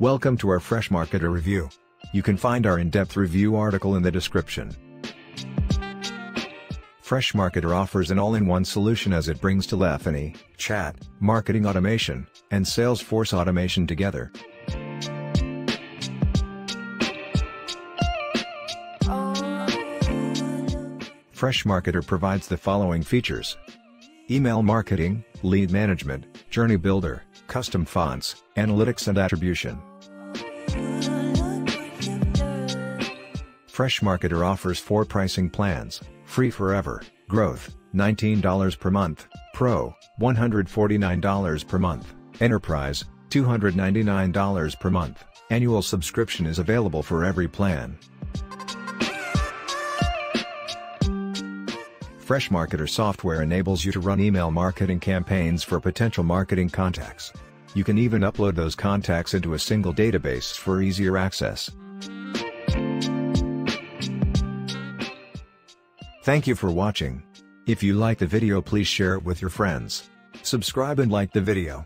Welcome to our Freshmarketer review. You can find our in-depth review article in the description. Freshmarketer offers an all-in-one solution as it brings telephony, chat, marketing automation, and Salesforce automation together. Freshmarketer provides the following features: email marketing, lead management, journey builder, custom fonts, analytics and attribution. Freshmarketer offers 4 pricing plans: Free Forever, Growth, $19 per month, Pro, $149 per month, Enterprise, $299 per month. Annual subscription is available for every plan. Freshmarketer software enables you to run email marketing campaigns for potential marketing contacts. You can even upload those contacts into a single database for easier access. Thank you for watching. If you like the video, please share it with your friends. Subscribe and like the video.